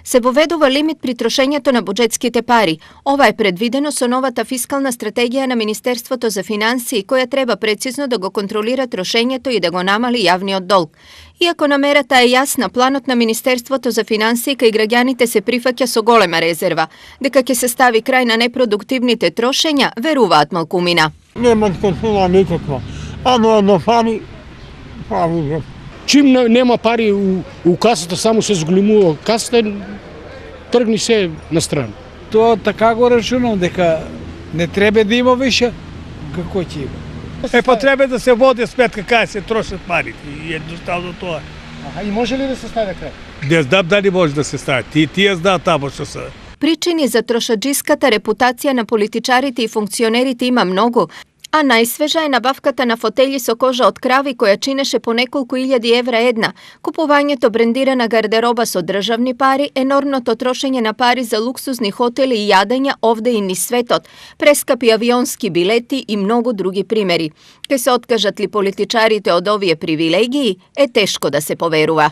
се воведува лимит при трошењето на буџетските пари. Ова е предвидено со новата фискална стратегија на Министерството за финансии, која треба прецизно да го контролира трошењето и да го намали јавниот долг. Иако намерата е јасна, планот на Министерството за финансии кај граѓаните се прифаќа со голема резерва. Дека ќе се стави крај на непродуктивните трошења, веруваат малкумина. Нема контрола никаква. Ано пари, прави. Чим нема пари у касата, само се зголемува касата, тргни се на страна. Тоа така го рачунам, дека не треба да има више, како ќе има. Па треба да се води сметка кај се трошат парите. Едноставно тоа. И може ли да се стави крај? Не знам дали може да се стави. Тие знаат тамо што се. Причини за трошаджиската репутација на политичарите и функционерите има многу, а најсвежа е набавката на фотели со кожа од крави која чинеше по неколку илјади евра една, купувањето брендирана гардероба со државни пари, енормното трошење на пари за луксузни хотели и јадења овде и низ светот, прескапи авионски билети и многу други примери. Ке се откажат ли политичарите од овие привилегии, е тешко да се поверува.